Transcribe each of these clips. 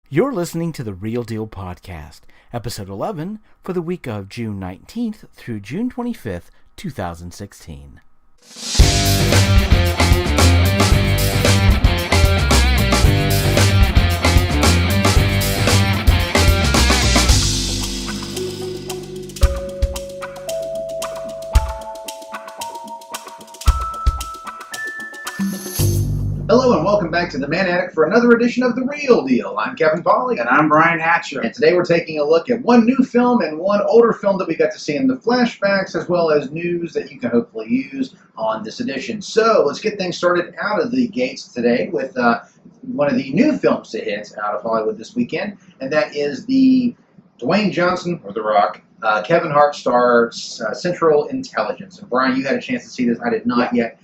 You're listening to the Real Deal Podcast, Episode 11, for the week of June 19th through June 25th, 2016. Hello and welcome back to The Man Attic for another edition of The Real Deal. I'm Kevin Pauley. And I'm Brian Hatcher. And today we're taking a look at one new film and one older film that we got to see in the flashbacks, as well as news that you can hopefully use on this edition. So let's get things started out of the gates today with one of the new films to hit out of Hollywood this weekend, and that is the Dwayne Johnson, or The Rock, Kevin Hart stars Central Intelligence. And Brian, you had a chance to see this. I did not yet.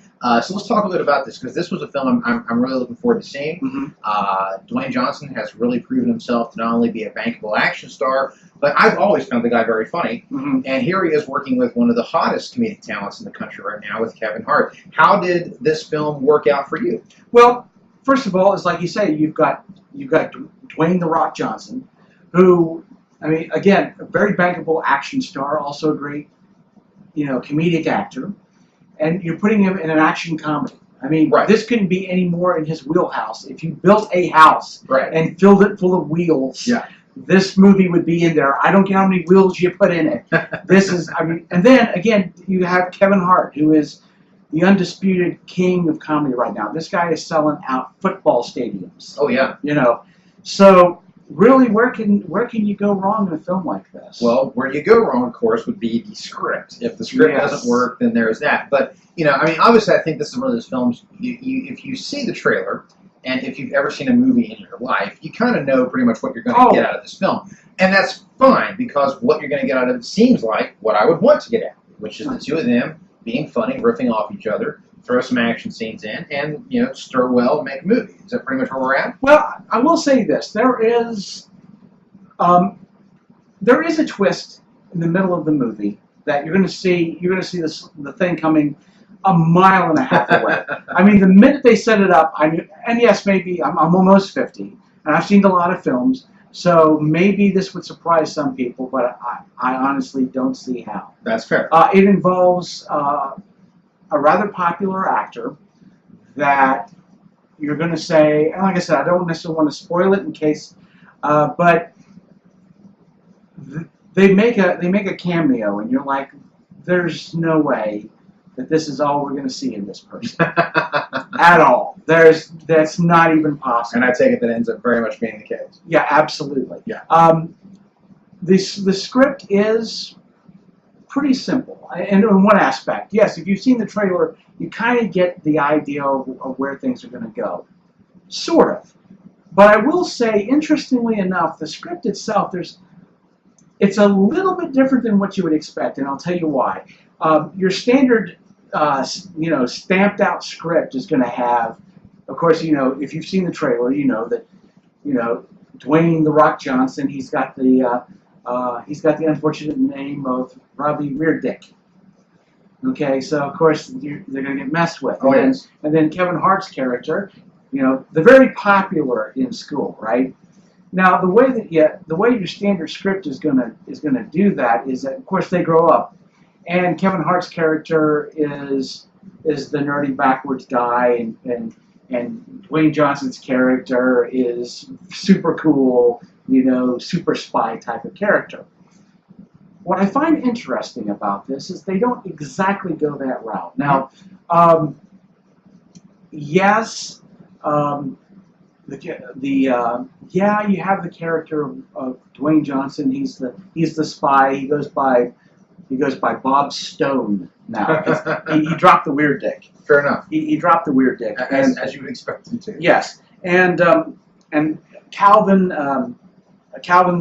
So let's talk a bit about this, because this was a film I'm really looking forward to seeing. Dwayne Johnson has really proven himself to not only be a bankable action star, but I've always found the guy very funny. And here he is working with one of the hottest comedic talents in the country right now with Kevin Hart. How did this film work out for you? Well, first of all, it's like you say, you've got Dwayne "The Rock" Johnson, who, I mean, again, a very bankable action star, also a great, comedic actor. And you're putting him in an action comedy. I mean, This couldn't be any more in his wheelhouse. If you built a house and filled it full of wheels, this movie would be in there. I don't care how many wheels you put in it. This is, and then, again, you have Kevin Hart, who is the undisputed king of comedy right now. This guy is selling out football stadiums. Oh, yeah. So really, where can you go wrong in a film like this? Well, where you go wrong, of course, would be the script. If the script doesn't work, then there's that. But, obviously, I think this is one of those films, if you see the trailer, and if you've ever seen a movie in your life, you kind of know pretty much what you're going to get out of this film. And that's fine, because what you're going to get out of it seems like what I would want to get out of it, which is the two of them being funny, riffing off each other, throw some action scenes in, and, stir well and make a movie. Is that pretty much where we're at? Well, I will say this. There is a twist in the middle of the movie that you're going to see the thing coming a mile and a half away. I mean, the minute they set it up, I knew, and yes, maybe I'm almost 50, and I've seen a lot of films, so maybe this would surprise some people, but I honestly don't see how. That's fair. It involves a rather popular actor that you're going to say, and like I said, I don't necessarily want to spoil it in case, but they make a cameo, and you're like, there's no way that this is all we're going to see in this person at all. That's not even possible. And I take it that ends up very much being the case. Yeah, absolutely. Yeah. The script is pretty simple, and in one aspect, yes, if you've seen the trailer, you kind of get the idea of where things are going to go, sort of. But I will say, interestingly enough, the script itself, it's a little bit different than what you would expect, and I'll tell you why. Your standard, stamped out script is going to have, of course, if you've seen the trailer, you know that, Dwayne "The Rock" Johnson, he's got the unfortunate name of Robbie Weirdick. Okay, so of course they're going to get messed with. And then Kevin Hart's character, they're very popular in school, right? Now the way your standard script is going to do that is that, of course, they grow up, and Kevin Hart's character is the nerdy backwards guy, and Dwayne Johnson's character is super cool, super spy type of character. What I find interesting about this is they don't exactly go that route. Now, yes, you have the character of Dwayne Johnson. He's the spy. He goes by Bob Stone now. he dropped the weird dick. Fair enough. He dropped the weird dick, as you would expect him to. Yes, and Calvin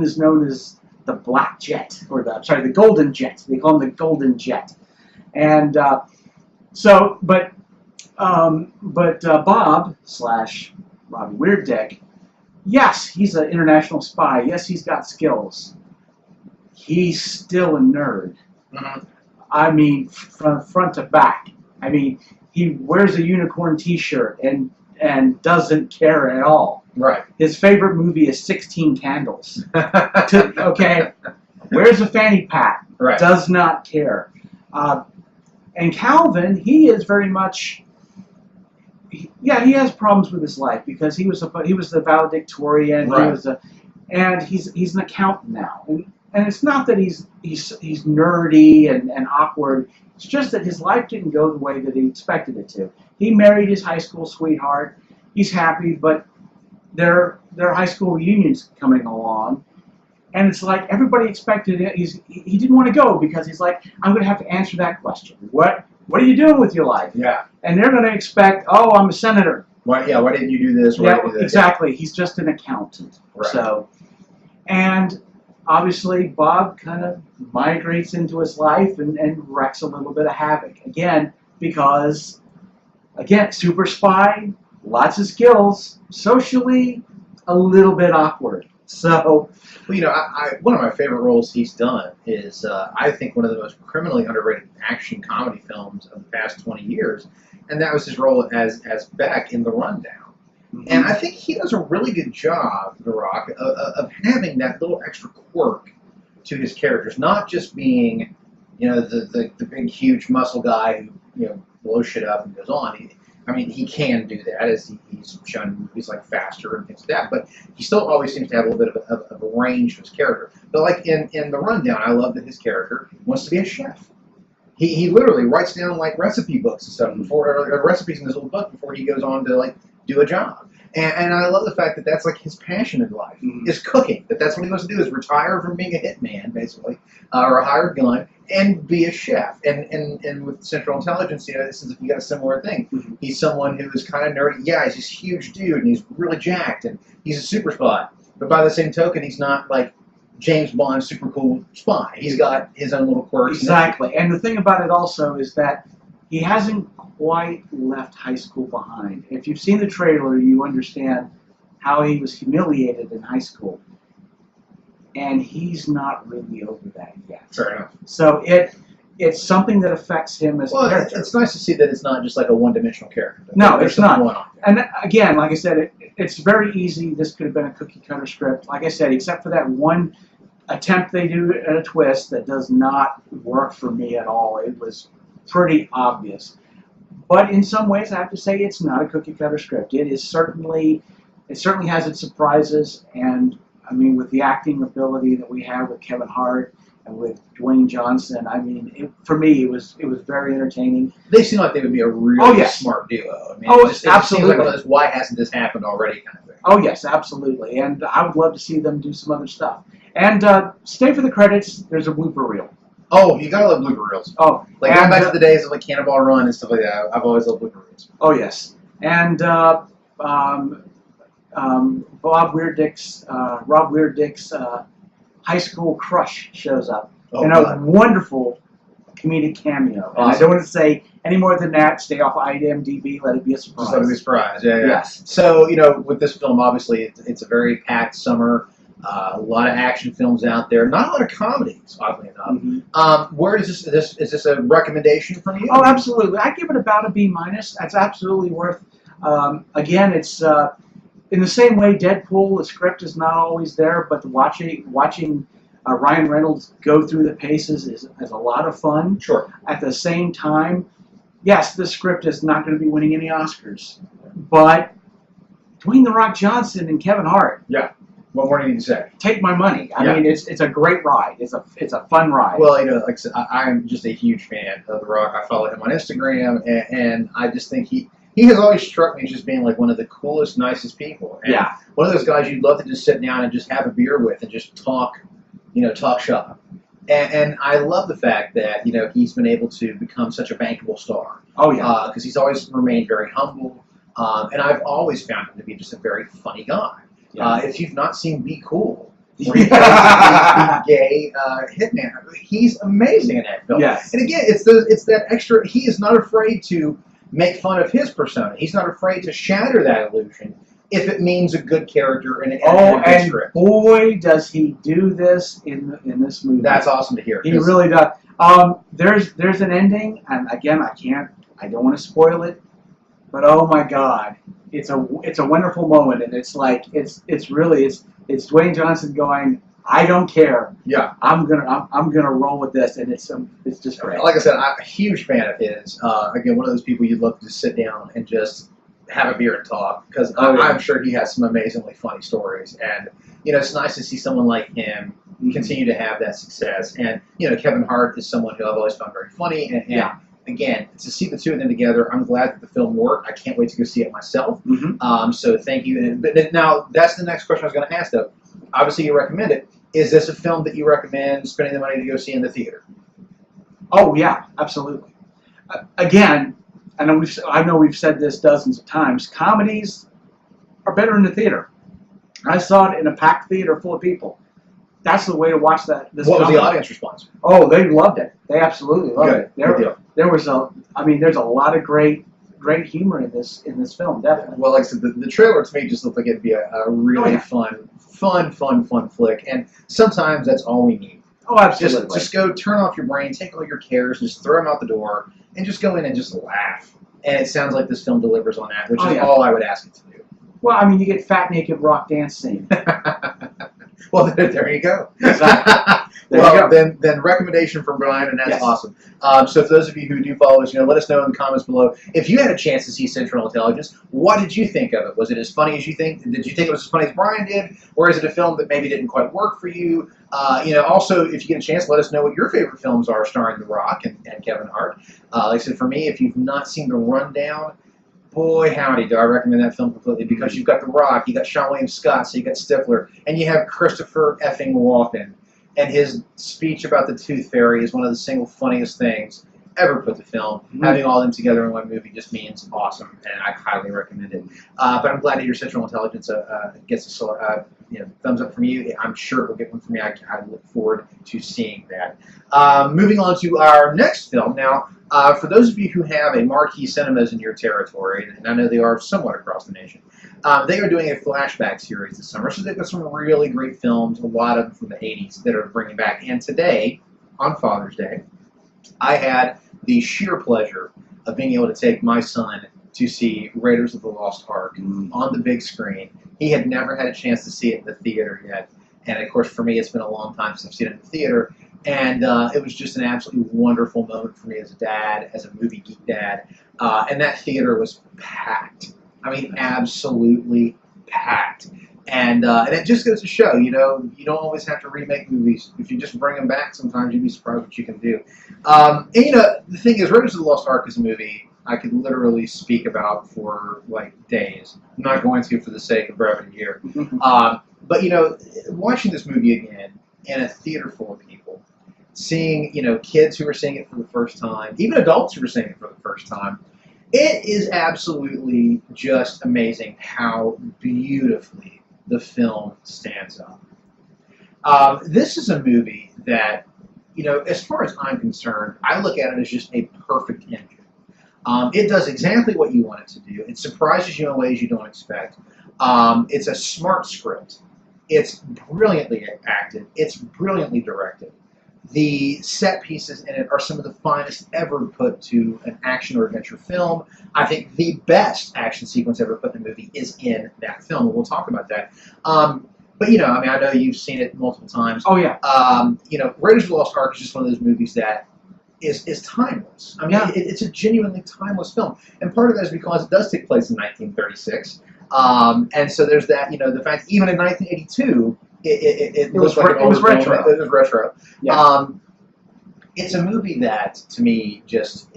is known as the Black Jet, or the Golden Jet. They call him the Golden Jet, and Bob / Robbie Weirdick, yes, he's an international spy. Yes, he's got skills. He's still a nerd. I mean, from front to back. I mean, he wears a unicorn T-shirt and doesn't care at all. Right. His favorite movie is 16 Candles. Okay, where's the fanny pack? Right. Does not care. And Calvin, he is very much. He has problems with his life because he was the valedictorian. Right. And he's an accountant now. And it's not that he's nerdy and awkward. It's just that his life didn't go the way that he expected it to. He married his high school sweetheart. He's happy, but their high school reunion's coming along, and it's like everybody expected it. He didn't want to go because he's like, I'm going to have to answer that question. What are you doing with your life? Yeah. And they're going to expect, oh, I'm a senator. Why didn't you do this? Why didn't you do that? Exactly. He's just an accountant. Right. So, and obviously Bob kind of migrates into his life and wrecks a little bit of havoc. Again, because, super spy, lots of skills, socially a little bit awkward. So, well, one of my favorite roles he's done is, I think, one of the most criminally underrated action comedy films of the past 20 years, and that was his role as Beck in The Rundown. Mm-hmm. And I think he does a really good job, The Rock, of having that little extra quirk to his characters, not just being, the big, huge muscle guy who, blows shit up and goes on. He can do that, as he's shown in movies like Faster and things like that, but he still always seems to have a little bit of a range to his character. But like in The Rundown, I love that his character wants to be a chef. He literally writes down like recipe books and stuff or recipes in his little book before he goes on to like do a job. And I love the fact that that's like his passion in life, is cooking. That's what he wants to do, is retire from being a hitman, basically, or a hired gun, and be a chef. And with Central Intelligence, this is, you got a similar thing. Mm-hmm. He's someone who is kind of nerdy. Yeah, he's this huge dude, and he's really jacked, and he's a super spy. But by the same token, he's not like James Bond, super cool spy. He's got his own little quirks. Exactly. And the thing about it also is that he hasn't quite left high school behind. If you've seen the trailer, you understand how he was humiliated in high school. And he's not really over that yet. Fair enough. So it's something that affects him as a character. It's nice to see that it's not just like a one-dimensional character. No, it's not. And again, like I said, it's very easy. This could have been a cookie-cutter script. Like I said, except for that one attempt they do at a twist that does not work for me at all. It was pretty obvious. But in some ways, I have to say it's not a cookie-cutter script. It certainly has its surprises, and I mean, with the acting ability that we have with Kevin Hart and with Dwayne Johnson, I mean, for me, it was very entertaining. They seem like they would be a really smart duo. I mean, absolutely. It seems like one of those "why hasn't this happened already" kind of thing. Oh yes, absolutely, and I would love to see them do some other stuff. And stay for the credits. There's a blooper reel. Oh, you gotta love blooper reels. Oh, like going back to the days of like Cannonball Run and stuff like that. I've always loved blooper reels. Oh yes, and Rob Weirdick's high school crush shows up in a wonderful comedic cameo. Awesome. And I don't want to say any more than that. Stay off IMDb. Let it be a surprise. Just let it be a surprise. Yeah. Yes. So with this film, obviously, it's a very packed summer. A lot of action films out there. Not a lot of comedies, oddly enough. Mm-hmm. Where is this? Is this a recommendation from you? Oh, absolutely. I give it about a B-. That's absolutely worth. Again, it's in the same way Deadpool. The script is not always there, but watching Ryan Reynolds go through the paces is a lot of fun. Sure. At the same time, yes, the script is not going to be winning any Oscars, but Dwayne "The Rock" Johnson and Kevin Hart. Yeah. What more do you need to say? Take my money. I mean, it's a great ride. It's a fun ride. Well, like I said, I'm just a huge fan of The Rock. I follow him on Instagram, and I just think he has always struck me as just being like one of the coolest, nicest people. And one of those guys you'd love to just sit down and just have a beer with and just talk shop. And I love the fact that he's been able to become such a bankable star. Oh yeah, because he's always remained very humble, and I've always found him to be just a very funny guy. Yeah. If you've not seen Be Cool, where he plays the gay hitman, he's amazing in that film. Yes. And again, it's that extra. He is not afraid to make fun of his persona. He's not afraid to shatter that illusion if it means a good character in a good script. Boy, does he do this in this movie. That's awesome to hear. He really does. There's an ending, and again, I don't want to spoil it, but oh my God. it's a wonderful moment, and it's like it's Dwayne Johnson going, I don't care. Yeah. I'm gonna roll with this, and it's just great. Like I said, I'm a huge fan of his. Again, one of those people you'd love to just sit down and just have a beer and talk, because I'm sure he has some amazingly funny stories. And it's nice to see someone like him continue to have that success. And Kevin Hart is someone who I've always found very funny. And again, to see the two of them together, I'm glad that the film worked. I can't wait to go see it myself. So thank you. But now that's the next question I was going to ask, though. Obviously, you recommend it. Is this a film that you recommend spending the money to go see in the theater? Oh yeah, absolutely. Again, I know we've said this dozens of times. Comedies are better in the theater. I saw it in a packed theater full of people. That's the way to watch that. What was the audience response? Oh, they loved it. They absolutely loved it. Good deal. There's a lot of great humor in this film, definitely. Well, like I said, the trailer to me just looked like it'd be a really fun flick, and sometimes that's all we need. Oh, absolutely. Just go turn off your brain, take all your cares, just throw them out the door, and just go in and just laugh. And it sounds like this film delivers on that, which is all I would ask it to do. Well, I mean, you get fat naked rock dance scene. Well, there you go. Exactly. Then recommendation from Brian, and that's awesome. So for those of you who do follow us, let us know in the comments below if you had a chance to see Central Intelligence. What did you think of it? Was it as funny as you think? Did you think it was as funny as Brian did, or is it a film that maybe didn't quite work for you? Also, if you get a chance, let us know what your favorite films are starring The Rock and Kevin Hart. Like I said, for me, if you've not seen The Rundown, boy howdy, do I recommend that film completely, because you've got The Rock, you got Sean William Scott, so you got Stifler, and you have Christopher effing Walken. And his speech about the Tooth Fairy is one of the single funniest things ever put to film. Having all of them together in one movie just means awesome, and I highly recommend it. But I'm glad to hear Central Intelligence gets a thumbs up from you. I'm sure it will get one from me. I look forward to seeing that. Moving on to our next film. Now, for those of you who have a marquee cinemas in your territory, and I know they are somewhat across the nation, they are doing a flashback series this summer. So they've got some really great films, a lot of them from the 80s, that are bringing back. And today, on Father's Day, I had the sheer pleasure of being able to take my son to see Raiders of the Lost Ark on the big screen. He had never had a chance to see it in the theater yet. And, of course, for me, it's been a long time since I've seen it in the theater. And it was just an absolutely wonderful moment for me as a dad, as a movie geek dad. And that theater was packed. I mean, absolutely packed. And it just goes to show, you don't always have to remake movies. If you just bring them back, sometimes you'd be surprised what you can do. And, the thing is, Raiders of the Lost Ark is a movie I could literally speak about for, days. I'm not going to for the sake of brevity here. But, watching this movie again in a theater full of people, seeing, kids who are seeing it for the first time, even adults who are seeing it for the first time, it is absolutely just amazing how beautifully the film stands up. This is a movie that, as far as I'm concerned, I look at it as just a perfect engine. It does exactly what you want it to do. It surprises you in ways you don't expect. It's a smart script. It's brilliantly acted. It's brilliantly directed. The set pieces in it are some of the finest ever put to an action or adventure film. I think the best action sequence ever put in a movie is in that film, and we'll talk about that. But, I know you've seen it multiple times. Oh, yeah. Raiders of the Lost Ark is just one of those movies that is timeless. I mean, it's a genuinely timeless film. And part of that is because it does take place in 1936. And so there's that, the fact that even in 1982, it was retro. It was retro. Yeah. It's a movie that, to me, just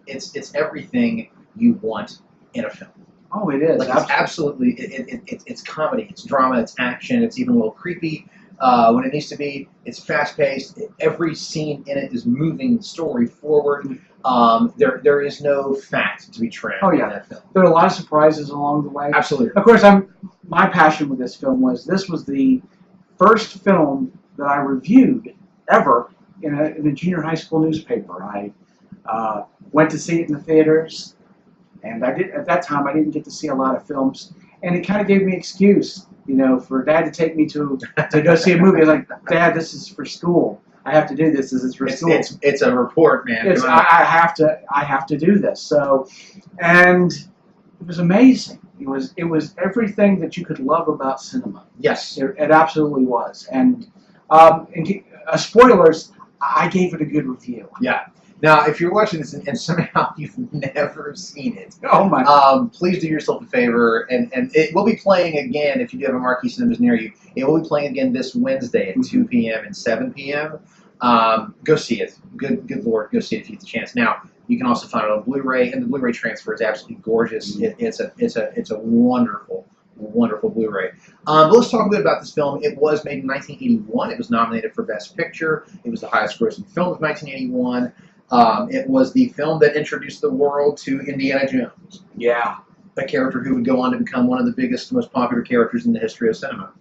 it's everything you want in a film. Oh, it is. It's absolutely. It's comedy. It's drama. It's action. It's even a little creepy when it needs to be. It's fast paced. Every scene in it is moving the story forward. There is no fact to be trimmed in that film. There are a lot of surprises along the way. Absolutely. Of course, my passion with this film was the first film that I reviewed ever in a junior high school newspaper. I went to see it in the theaters, and at that time I didn't get to see a lot of films, and it kind of gave me an excuse, for Dad to take me to go see a movie. I was like, Dad, this is for school. I have to do this. This is for school. It's a report, man. I have to do this. So, and It was amazing. It was everything that you could love about cinema. Yes. It absolutely was. And spoilers, I gave it a good review. Yeah. Now, if you're watching this and somehow you've never seen it, Oh my! please do yourself a favor, and it will be playing again if you do have a Marquee Cinemas near you. It will be playing again this Wednesday at 2 p.m. and 7 p.m. Go see it. Good Lord, go see it if you get the chance. Now, you can also find it on Blu-ray, and the Blu-ray transfer is absolutely gorgeous. It's a wonderful Blu-ray. But let's talk a bit about this film. It was made in 1981. It was nominated for Best Picture. It was the highest-grossing film of 1981. It was the film that introduced the world to Indiana Jones. Yeah. A character who would go on to become one of the biggest, most popular characters in the history of cinema.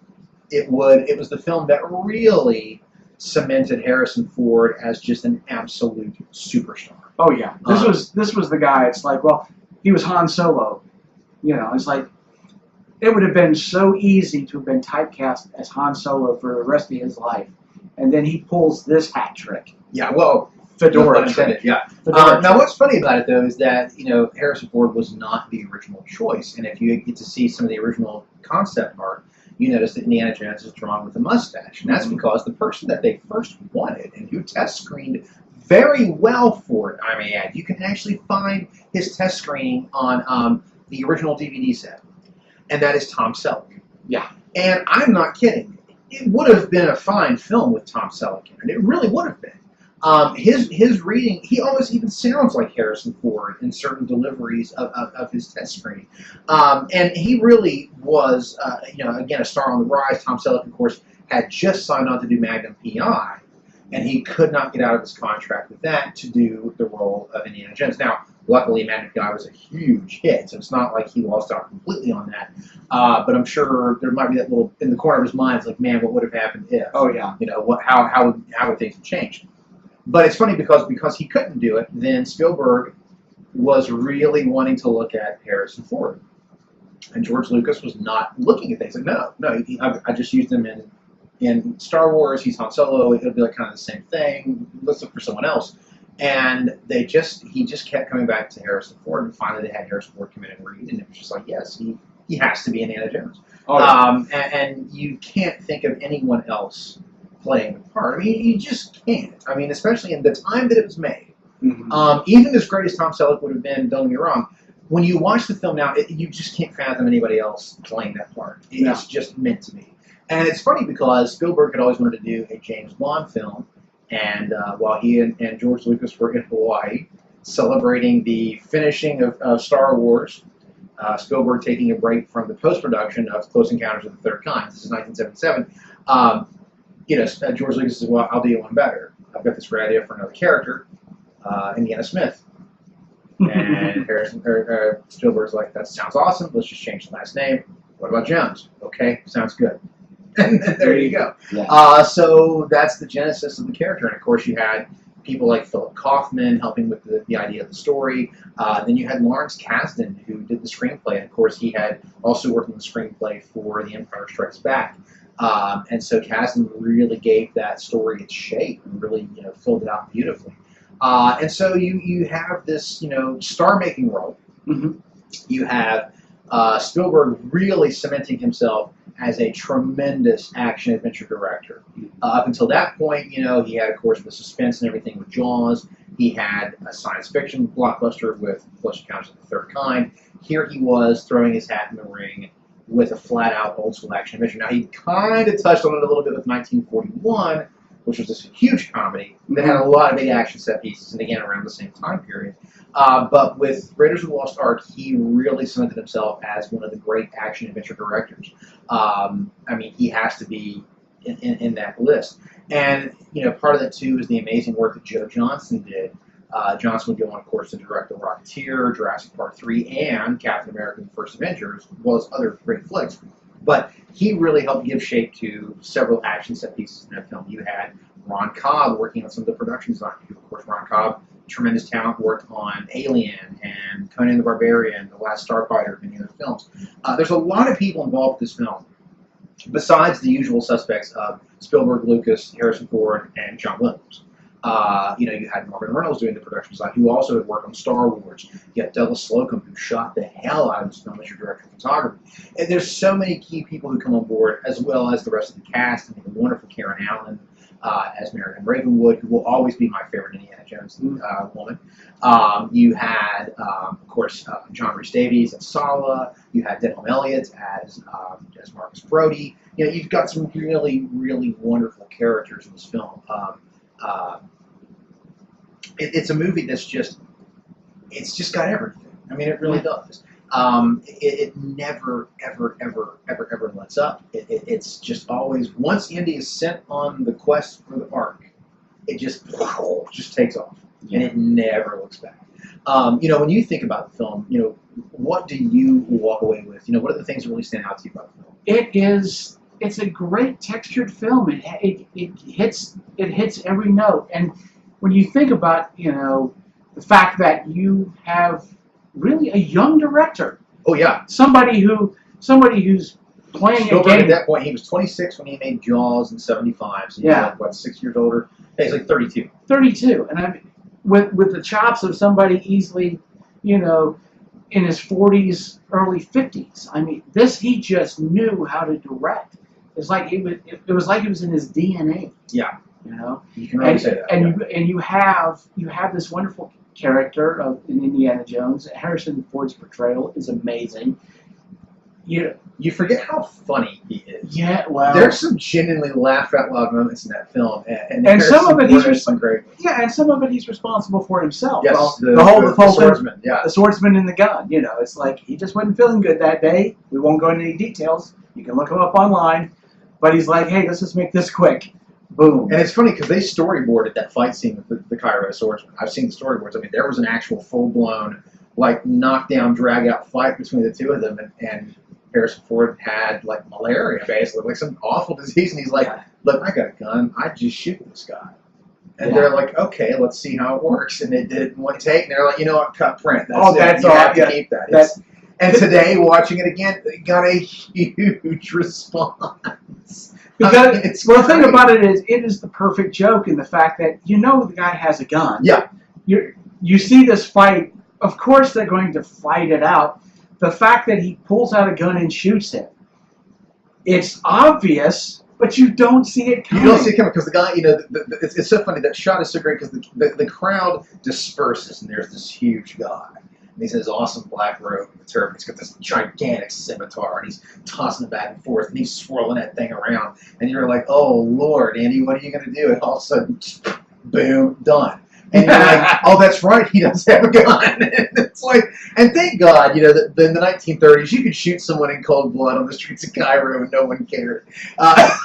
It was the film that really cemented Harrison Ford as just an absolute superstar. Oh yeah. This was the guy. It's like, well, he was Han Solo. You know, it's like it would have been so easy to have been typecast as Han Solo for the rest of his life, and then he pulls this hat trick. Yeah, well, Fedora trick. Yeah. Fedora Now, what's funny about it, though, is that, Harrison Ford was not the original choice. And if you get to see some of the original concept art, you notice that Indiana Jones is drawn with a mustache. And that's because the person that they first wanted and who test screened very well for it, I may add, you can actually find his test screening on the original DVD set. And that is Tom Selleck. Yeah. And I'm not kidding. It would have been a fine film with Tom Selleck in it. It really would have been. His reading, he almost even sounds like Harrison Ford in certain deliveries of his test screen. And he really was, again, a star on the rise. Tom Selleck, of course, had just signed on to do Magnum P.I., and he could not get out of his contract with that to do the role of Indiana Jones. Now, luckily, Magnum P.I. was a huge hit, so it's not like he lost out completely on that. But I'm sure there might be that little, in the corner of his mind, it's like, man, what would have happened if? Oh yeah. How would things have changed? But it's funny because he couldn't do it, then Spielberg was really wanting to look at Harrison Ford. And George Lucas was not looking at things. Like, no, I just used him in Star Wars. He's Han Solo. It'll be like kind of the same thing. Let's look for someone else. And he just kept coming back to Harrison Ford, and finally they had Harrison Ford come in and read, and it was just like, yes, he has to be Indiana Jones. Oh, yeah. And you can't think of anyone else playing the part. I mean, you just can't. I mean, especially in the time that it was made. Mm-hmm. Even as great as Tom Selleck would have been, don't get me wrong, when you watch the film now, you just can't fathom anybody else playing that part. It's just meant to be. And it's funny because Spielberg had always wanted to do a James Bond film, and while he and George Lucas were in Hawaii celebrating the finishing of Star Wars, Spielberg taking a break from the post-production of Close Encounters of the Third Kind. This is 1977. George Lucas says, well, I'll do you one better. I've got this great idea for another character, Indiana Smith. And Spielberg's like, that sounds awesome. Let's just change the last name. What about Jones? Okay, sounds good. And there you go. Yeah. So that's the genesis of the character. And, of course, you had people like Philip Kaufman helping with the idea of the story. Then you had Lawrence Kasdan, who did the screenplay. And, of course, he had also worked on the screenplay for The Empire Strikes Back. And so Kasdan really gave that story its shape and really, filled it out beautifully. And so you have this, star-making role. Mm-hmm. You have Spielberg really cementing himself as a tremendous action-adventure director. Up until that point, he had, of course, the suspense and everything with Jaws. He had a science fiction blockbuster with Close Encounters of the Third Kind. Here he was throwing his hat in the ring with a flat-out old-school action-adventure. Now, he kind of touched on it a little bit with 1941, which was this huge comedy that had a lot of big action set pieces, and again, around the same time period. But with Raiders of the Lost Ark, he really cemented himself as one of the great action-adventure directors. He has to be in that list. And, part of that, too, is the amazing work that Joe Johnston did. Johnson would go on, of course, to direct The Rocketeer, Jurassic Park 3, and Captain America: The First Avengers, as well as other great flicks. But he really helped give shape to several action set pieces in that film. You had Ron Cobb working on some of the production design. Of course, Ron Cobb, tremendous talent, worked on Alien and Conan the Barbarian, The Last Starfighter, and many other films. There's a lot of people involved with this film, besides the usual suspects of Spielberg, Lucas, Harrison Ford, and John Williams. You had Marvin Reynolds doing the production design, who also had worked on Star Wars. You had Douglas Slocum, who shot the hell out of this film as your director of photography. And there's so many key people who come on board, as well as the rest of the cast. I mean, the wonderful Karen Allen as Marion Ravenwood, who will always be my favorite Indiana Jones woman. You had, of course, John Rhys Davies as Sala. You had Denholm Elliott as Marcus Brody. You've got some really, really wonderful characters in this film. It's a movie that's just got everything. I mean, it really does. It never, ever, ever, ever, ever lets up. It's just always, once Indy is sent on the quest for the Ark, it just takes off, and it never looks back. When you think about the film, what do you walk away with? What are the things that really stand out to you about the film? It's a great textured film. It hits every note. And when you think about, the fact that you have really a young director. Oh yeah. Somebody who's playing Spielberg a game. At that point, he was 26 when he made Jaws in '75. So he's like, what, 6 years older? Yeah, he's like 32. 32. And I mean, with the chops of somebody easily, in his 40s, early 50s. I mean, he just knew how to direct. It's like it was like it was in his DNA. Yeah. You can really say that. And you have this wonderful character in Indiana Jones. Harrison Ford's portrayal is amazing. You forget how funny he is. Yeah, well, there's some genuinely laugh out loud moments in that film, and some of it and some of it he's responsible for himself. Yes, well, the whole swordsman. Yeah, the swordsman and the gun. It's like he just wasn't feeling good that day. We won't go into any details. You can look him up online, but he's like, hey, let's just make this quick. Boom. And it's funny because they storyboarded that fight scene with the Cairo swordsman. I've seen the storyboards. I mean, there was an actual full-blown, knockdown, drag-out fight between the two of them, and Harrison Ford had malaria, basically, some awful disease, and he's like, "Look, I got a gun. I just shoot this guy." And they're like, "Okay, let's see how it works." And they did it in one take, and they're like, "You know what? Cut print. That's you have to keep that." And today, watching it again, it got a huge response. Because the thing about it is the perfect joke in the fact that the guy has a gun. Yeah. You see this fight. Of course, they're going to fight it out. The fact that he pulls out a gun and shoots him, it's obvious, but you don't see it coming. You don't see it coming because the guy, it's so funny. That shot is so great because the crowd disperses and there's this huge guy. And he's in his awesome black robe and the turban. He's got this gigantic scimitar and he's tossing it back and forth and he's swirling that thing around. And you're like, oh, Lord, Andy, what are you going to do? And all of a sudden, boom, done. And you're like, oh, that's right, he does have a gun. And it's like, and thank God, that in the 1930s, you could shoot someone in cold blood on the streets of Cairo and no one cared.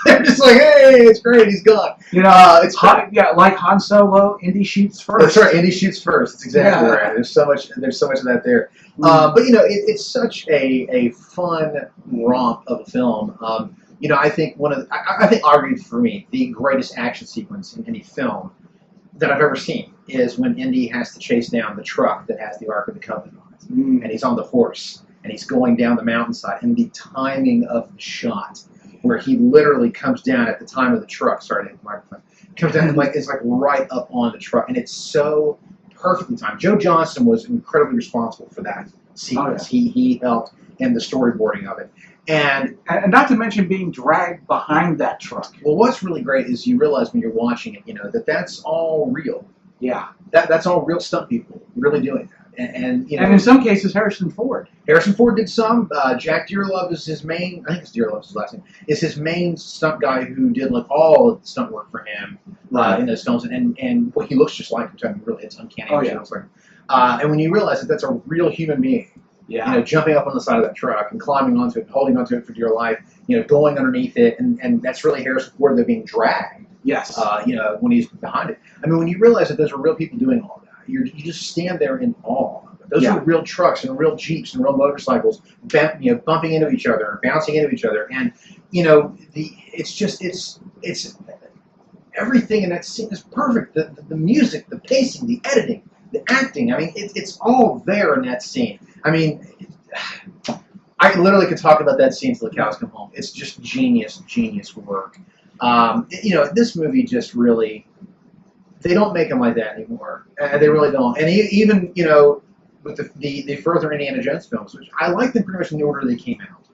They're just like, hey, it's great, he's gone. It's like Han Solo, Indy shoots first. That's right, Indy shoots first. That's exactly right. There's so much of that there. But it's such a fun romp of a film. I think I think argued for me the greatest action sequence in any film that I've ever seen is when Indy has to chase down the truck that has the Ark of the Covenant on it. And he's on the horse, and he's going down the mountainside, and the timing of the shot, where he literally comes down at the time of the truck, sorry, the microphone, comes down and it's right up on the truck, and it's so perfectly timed. Joe Johnston was incredibly responsible for that sequence. Oh, yeah. He helped in the storyboarding of it. And not to mention being dragged behind that truck. Well, what's really great is you realize when you're watching it, that's all real. Yeah. That's all real stunt people really doing that. And in some cases, Harrison Ford. Harrison Ford did some. Jack Dearlove is his main, I think it's Dearlove's his last name, is his main stunt guy who did all of the stunt work for him in those films. And he looks just like him. Really, it's uncanny. Oh, yeah. And when you realize that that's a real human being, jumping up on the side of that truck and climbing onto it, holding onto it for dear life, going underneath it, and that's really Harrison Ford. They're being dragged. Yes. When he's behind it. I mean, when you realize that those are real people doing all that, you just stand there in awe. Those are real trucks and real Jeeps and real motorcycles, bumping into each other, bouncing into each other, and it's everything in that scene is perfect. The music, the pacing, the editing, the acting. I mean, it's all there in that scene. I mean, I literally could talk about that scene till the cows come home. It's just genius work. This movie just really, they don't make them like that anymore. They really don't. And even with the further Indiana Jones films, which I like them pretty much in the order they came out.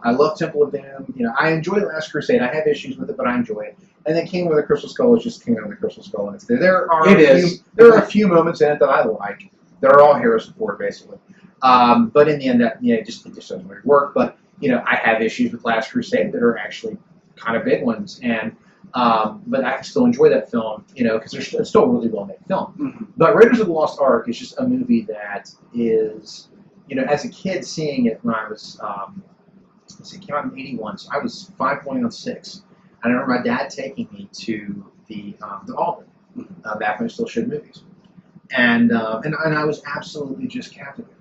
I love Temple of Doom. I enjoy Last Crusade. I have issues with it, but I enjoy it. And then Kingdom of the Crystal Skull is just Kingdom of the Crystal Skull, and it's there. There are a few moments in it that I like. They're all Harrison Ford, basically. But in the end, it just doesn't really work. But I have issues with Last Crusade that are actually kind of big ones, and but I can still enjoy that film, because it's still a really well made film. Mm-hmm. But Raiders of the Lost Ark is just a movie that is, as a kid seeing it when I was, it came out in '81, so I was 5 going on 6. And I remember my dad taking me to the Albany back when it still showed movies, and I was absolutely just captivated.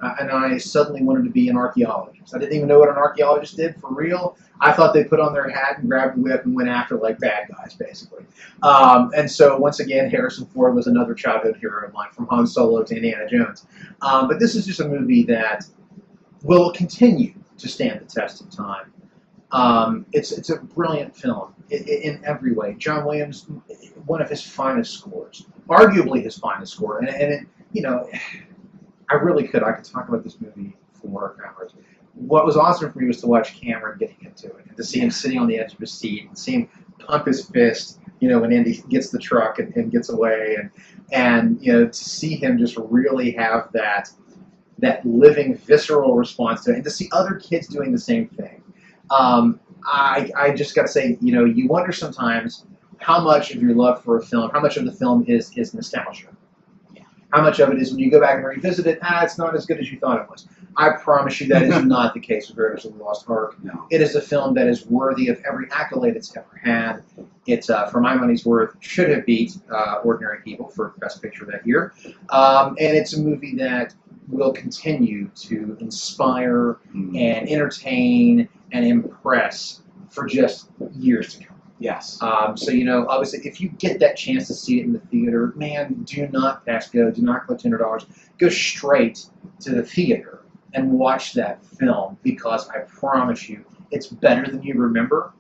And I suddenly wanted to be an archaeologist. I didn't even know what an archaeologist did for real. I thought they put on their hat and grabbed a whip and went after like bad guys, basically. And so once again, Harrison Ford was another childhood hero of mine, from Han Solo to Indiana Jones. But this is just a movie that will continue to stand the test of time. It's a brilliant film in every way. John Williams, one of his finest scores, arguably his finest score, and I could talk about this movie for hours. What was awesome for me was to watch Cameron getting into it, and to see him sitting on the edge of his seat, and see him pump his fist, when Indy gets the truck and gets away, and to see him just really have that living, visceral response to it, and to see other kids doing the same thing. I just got to say, you wonder sometimes how much of your love for a film, how much of the film is nostalgia. How much of it is when you go back and revisit it, it's not as good as you thought it was. I promise you that is not the case with Raiders of the Lost Ark. No. It is a film that is worthy of every accolade it's ever had. It's, for my money's worth, should have beat Ordinary People for Best Picture that year. And it's a movie that will continue to inspire and entertain and impress for just years to come. Yes. So, obviously, if you get that chance to see it in the theater, man, do not pass go. Do not collect $100. Go straight to the theater and watch that film, because I promise you, it's better than you remember.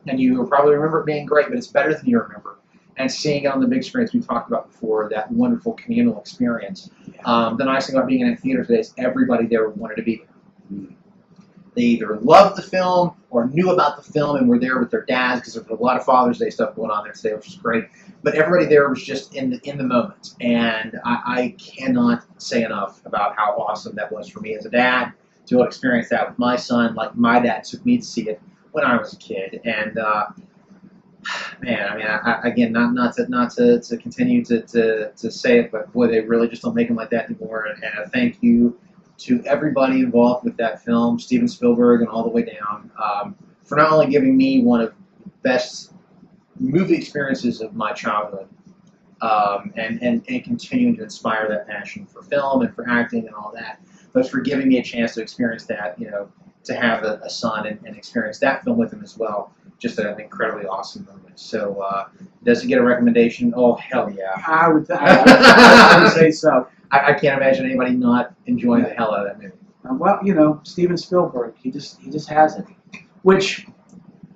And you will probably remember it being great, but it's better than you remember. And seeing it on the big screen, as we talked about before, that wonderful communal experience. The nice thing about being in a theater today is everybody there wanted to be there. They either loved the film or knew about the film and were there with their dads, because there's a lot of Father's Day stuff going on there today, which is great. But everybody there was just in the moment, and I cannot say enough about how awesome that was for me as a dad to experience that with my son, like my dad took me to see it when I was a kid. And man, I mean, again, not to continue to say it, but boy, they really just don't make them like that anymore. And a thank you to everybody involved with that film, Steven Spielberg and all the way down, for not only giving me one of the best movie experiences of my childhood, and continuing to inspire that passion for film and for acting and all that, but for giving me a chance to experience that, to have a son and experience that film with him as well. Just an incredibly awesome moment. So, does it get a recommendation? Oh, hell yeah. I would say so. I can't imagine anybody not enjoying the hell out of that movie. Well, Steven Spielberg, he just has it. Which,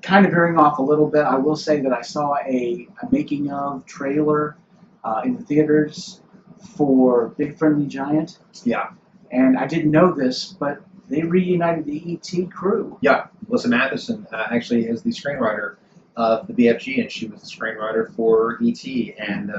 kind of veering off a little bit, I will say that I saw a making of trailer in the theaters for Big Friendly Giant. Yeah. And I didn't know this, but they reunited the E.T. crew. Yeah. Melissa Matheson actually is the screenwriter of the BFG, and she was the screenwriter for E.T. And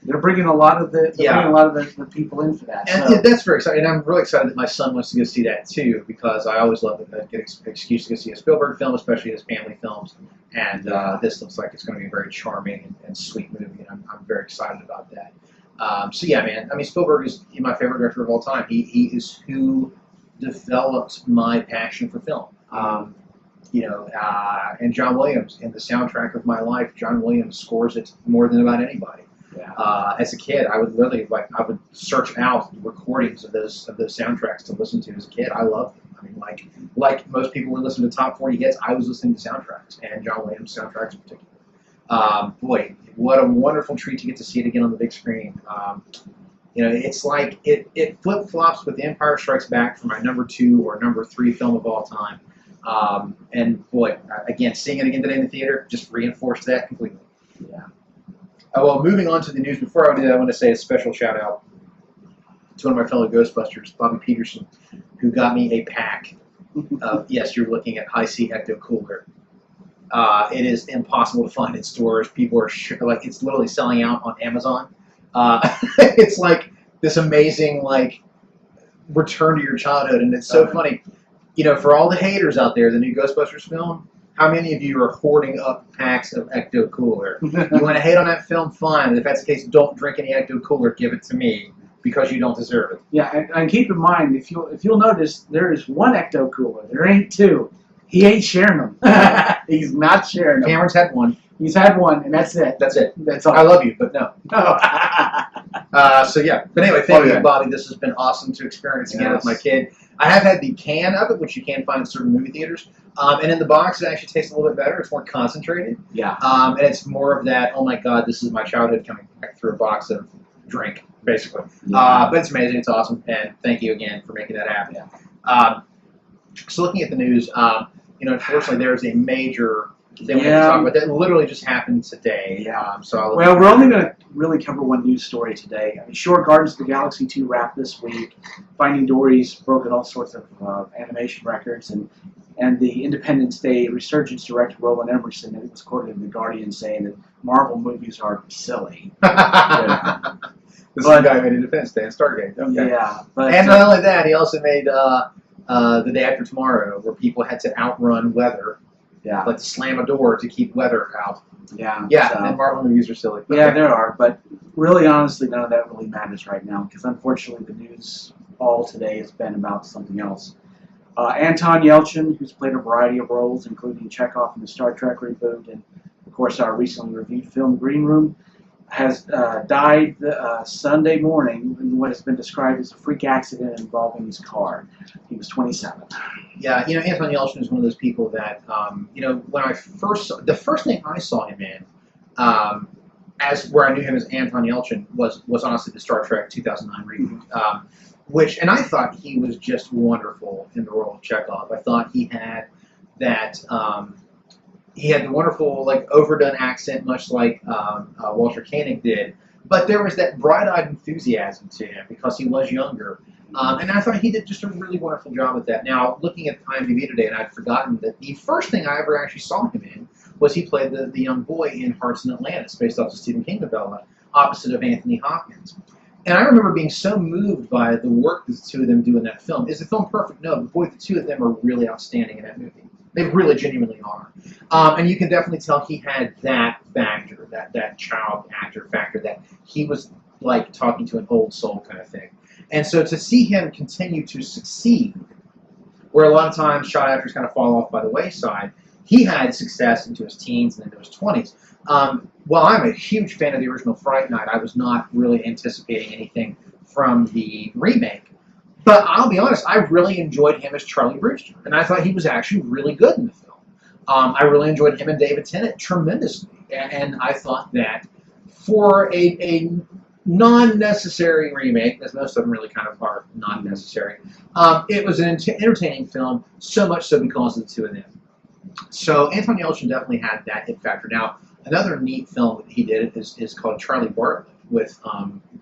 they're bringing a lot of the people in for that. And that's very exciting. And I'm really excited that my son wants to go see that too, because I always love to get an excuse to go see a Spielberg film, especially his family films. And this looks like it's going to be a very charming and sweet movie, and I'm very excited about that. So yeah, man. I mean, Spielberg is my favorite director of all time. He is who developed my passion for film. And John Williams, in the soundtrack of my life, John Williams scores it more than about anybody. Yeah. As a kid, I would literally I would search out recordings of those soundtracks to listen to as a kid. I loved them. I mean, like most people would listen to top 40 hits, I was listening to soundtracks, and John Williams soundtracks in particular. Boy, what a wonderful treat to get to see it again on the big screen. It's like it flip flops with The Empire Strikes Back for my number 2 or number 3 film of all time. And boy, again, seeing it again today in the theater just reinforced that completely. Yeah. Well, moving on to the news, before I do that, I want to say a special shout out to one of my fellow Ghostbusters, Bobby Peterson, who got me a pack of, yes, you're looking at Hi-C Ecto Cooler. It is impossible to find in stores. People are like, it's literally selling out on Amazon. It's like this amazing, like, return to your childhood, and it's so funny. You know, for all the haters out there, the new Ghostbusters film, how many of you are hoarding up packs of Ecto Cooler? You want to hate on that film? Fine. If that's the case, don't drink any Ecto Cooler. Give it to me because you don't deserve it. Yeah, and keep in mind, if you'll notice, there is one Ecto Cooler. There ain't two. He ain't sharing them. He's not sharing them. Cameron's had one. He's had one, and that's it. That's it. That's all. I love you, but no. So yeah. But anyway, thank you, yeah. Bobby. This has been awesome to experience again with my kid. I have had the can of it, which you can find in certain movie theaters. And in the box, it actually tastes a little bit better. It's more concentrated. Yeah. And it's more of that, oh my God, this is my childhood coming back through a box of drink, basically. Yeah. But it's amazing. It's awesome. And thank you again for making that happen. Yeah. So looking at the news, you know, unfortunately, there's a major thing we have to talk about that literally just happened today. Yeah. So well, we're only going to really cover one news story today. I mean, sure, Guardians of the Galaxy 2 wrapped this week. Finding Dory's broken all sorts of animation records, and the Independence Day Resurgence director Roland Emerson was quoted in The Guardian saying that Marvel movies are silly. This is the guy who made Independence Day and Stargate. Okay. Yeah, but and not only that, he also made The Day After Tomorrow, where people had to outrun weather. Yeah. Like to slam a door to keep weather out. Yeah. Yeah, so, and Marvel movies are silly. Yeah, there are, but really, honestly, none of that really matters right now because unfortunately, the news all today has been about something else. Anton Yelchin, who's played a variety of roles, including Chekhov in the Star Trek reboot, and of course our recently reviewed film Green Room, has died Sunday morning in what has been described as a freak accident involving his car. He was 27. Yeah, you know, Anton Yelchin is one of those people that, you know, when the first thing I saw him in, where I knew him as Anton Yelchin was honestly the Star Trek 2009 reboot, and I thought he was just wonderful in the role of Chekhov. I thought he had that, he had the wonderful, like, overdone accent, much like Walter Koenig did, but there was that bright-eyed enthusiasm to him because he was younger. And I thought he did just a really wonderful job at that. Now, looking at IMDb today, and I'd forgotten that the first thing I ever actually saw him in was he played the young boy in Hearts in Atlantis, based off the Stephen King novella, opposite of Anthony Hopkins. And I remember being so moved by the work the two of them do in that film. Is the film perfect? No, but boy, the two of them are really outstanding in that movie. They really genuinely are. And you can definitely tell he had that factor, that child actor factor, that he was like talking to an old soul kind of thing. And so to see him continue to succeed, where a lot of times child actors kind of fall off by the wayside, he had success into his teens and into his 20s. While I'm a huge fan of the original Fright Night, I was not really anticipating anything from the remake. But I'll be honest, I really enjoyed him as Charlie Brewster, and I thought he was actually really good in the film. I really enjoyed him and David Tennant tremendously, and I thought that for a non-necessary remake, as most of them really kind of are non-necessary, it was an entertaining film, so much so because of the two of them. So Anton Yelchin definitely had that hit factor. Now, another neat film that he did is called Charlie Bartlett with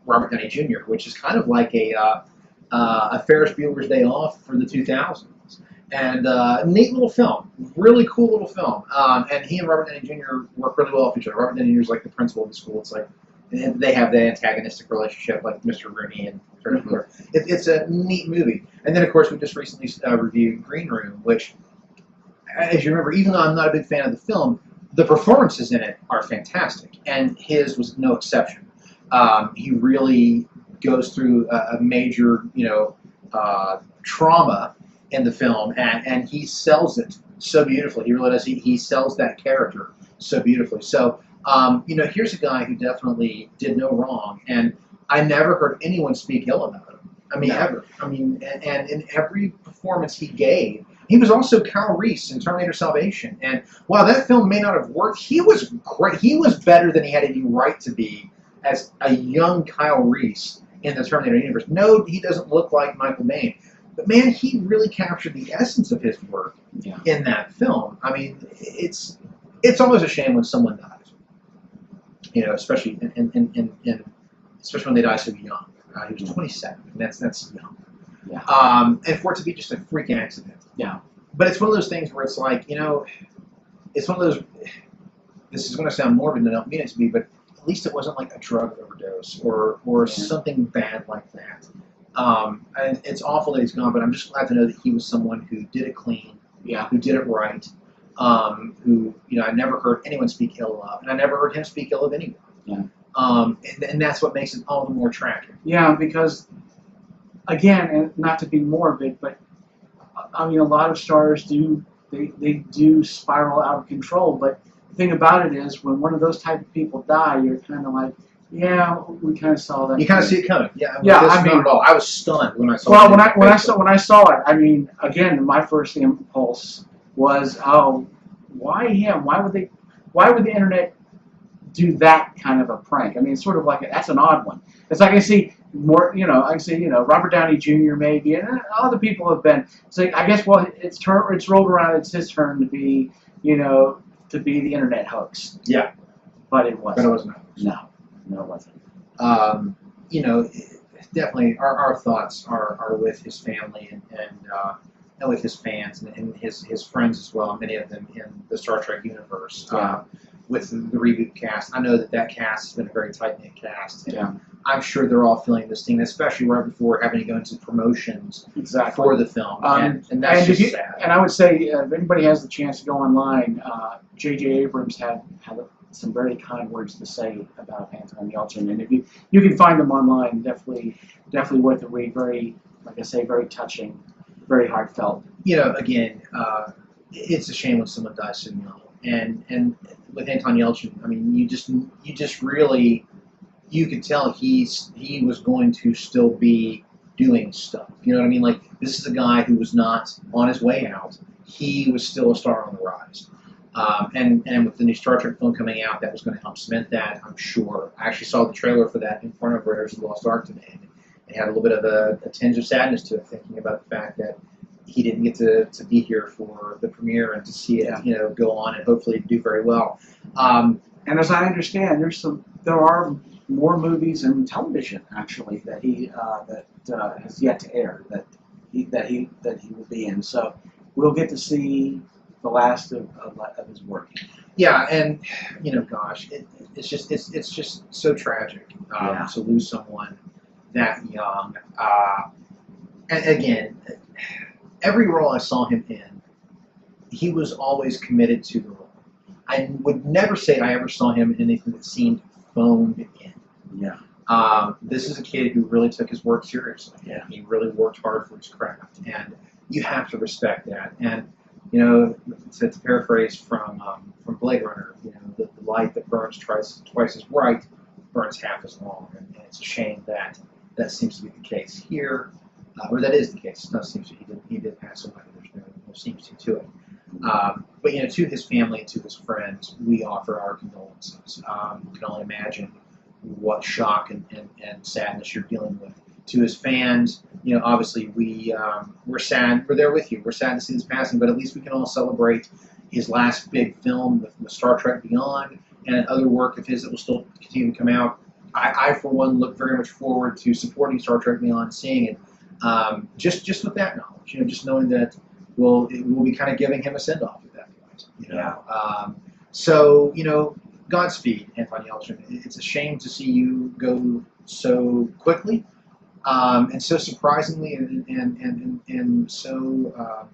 Robert Downey Jr., which is kind of like a Ferris Bueller's Day Off for the 2000s. And neat little film, really cool little film. And he and Robert Downey Jr. work really well with each other. Robert Downey Jr. is like the principal of the school. It's like they have the antagonistic relationship like Mr. Rooney and Ferris Bueller. It's a neat movie. And then, of course, we just recently reviewed Green Room, which, as you remember, even though I'm not a big fan of the film, the performances in it are fantastic. And his was no exception. He really goes through a major, trauma in the film, and he sells it so beautifully. He really does. He sells that character so beautifully. So, here's a guy who definitely did no wrong, and I never heard anyone speak ill about him. I mean, ever. I mean, and in every performance he gave, he was also Kyle Reese in Terminator Salvation. And while that film may not have worked, he was great. He was better than he had any right to be as a young Kyle Reese in the Terminator universe. No, he doesn't look like Michael Biehn. But man, he really captured the essence of his work in that film. I mean, it's almost a shame when someone dies. You know, especially especially when they die so young. He was 27, and that's young. Yeah. And for it to be just a freak accident. Yeah. But it's one of those things where it's like, you know, it's one of those. This is going to sound morbid, and I don't mean it to be, but at least it wasn't like a drug overdose or something bad like that. And it's awful that he's gone, but I'm just glad to know that he was someone who did it clean, who did it right, who, you know, I never heard anyone speak ill of, and I never heard him speak ill of anyone. Yeah. And that's what makes it all the more tragic. Yeah, because, again, and not to be morbid, but, I mean, a lot of stars they do spiral out of control, but the thing about it is when one of those type of people die, you're kind of like, yeah, we kind of saw that. You kind of see it coming. Yeah, yeah. I mean, not at all. I was stunned when I saw. Well, when I saw it, I mean, again, my first impulse was, oh, why him? Why would the internet do that kind of a prank? I mean, it's sort of like that's an odd one. It's like I see more, you know, Robert Downey Jr. maybe, and other people have been. It's like I guess it's rolled around. It's his turn to be, you know, to be the internet hoax. Yeah, but it wasn't. But it wasn't. No, it wasn't. You know, definitely our thoughts are with his family and with his fans and his friends as well. Many of them in the Star Trek universe. With the reboot cast, I know that cast has been a very tight-knit cast. And I'm sure they're all feeling this thing, especially right before having to go into promotions for the film. And that's just sad. And I would say, if anybody has the chance to go online, J.J. Abrams had some very kind words to say about Anton Yelchin, and if you can find them online, definitely worth a read. Very, like I say, very touching, very heartfelt. You know, again, it's a shame when someone dies so young, and with Anton Yelchin, I mean, you just really, you could tell he was going to still be doing stuff. You know what I mean? Like, this is a guy who was not on his way out. He was still a star on the rise. And with the new Star Trek film coming out, that was going to help cement that, I'm sure. I actually saw the trailer for that in front of Raiders of the Lost Ark today, and it had a little bit of a tinge of sadness to it, thinking about the fact that he didn't get to be here for the premiere and to see it, you know, go on and hopefully do very well. And as I understand, there are more movies and television actually that he has yet to air that he will be in. So we'll get to see the last of his work. Yeah, and you know, gosh, it's just so tragic to lose someone that young. And again, every role I saw him in, he was always committed to the role. I would never say I ever saw him in anything that seemed phoned in. Yeah. This is a kid who really took his work seriously. Yeah. He really worked hard for his craft, and you have to respect that. And you know, to paraphrase from Blade Runner, you know, the light that burns twice as bright burns half as long, and it's a shame that seems to be the case here, or that is the case. It's not seems to. He did pass away. There's no seems to it. But you know, to his family and to his friends, we offer our condolences. You can only imagine what shock and sadness you're dealing with. To his fans, you know, obviously we're sad. We're there with you. We're sad to see this passing, but at least we can all celebrate his last big film, with Star Trek Beyond, and other work of his that will still continue to come out. I for one, look very much forward to supporting Star Trek Beyond, seeing it. Just with that knowledge, you know, just knowing that we'll be kind of giving him a send off at that point. You know? So you know, Godspeed, Anton Yelchin. It's a shame to see you go so quickly. And so surprisingly, and so,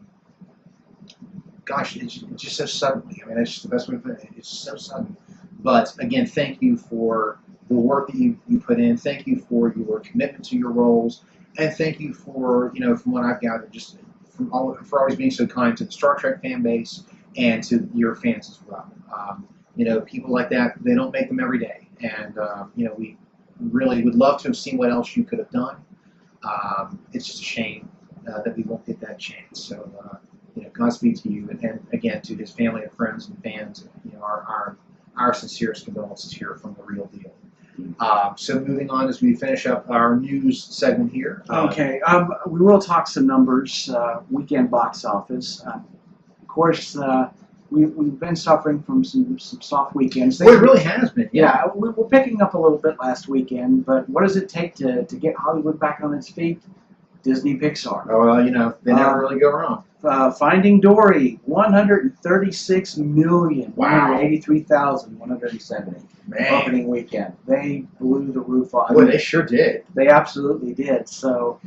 gosh, it's just so suddenly. I mean, that's just the best way to put it. It's so sudden. But again, thank you for the work that you put in. Thank you for your commitment to your roles, and thank you for, you know, from what I've gathered, just for always being so kind to the Star Trek fan base and to your fans as well. You know, people like that, they don't make them every day, and you know, we really would love to have seen what else you could have done. It's just a shame that we won't get that chance. So, you know, Godspeed to you, and again to his family and friends and fans. You know, our sincerest condolences here from The Real Deal. So moving on as we finish up our news segment here. Okay, we will talk some numbers. Weekend box office. Of course, we've been suffering from some soft weekends. Well, it really has been. Yeah, we were picking up a little bit last weekend, but what does it take to get Hollywood back on its feet? Disney Pixar. Oh, well, they never really go wrong. Finding Dory, 136,183,170 Man. opening weekend. They blew the roof off. Boy, they sure did. They absolutely did. So,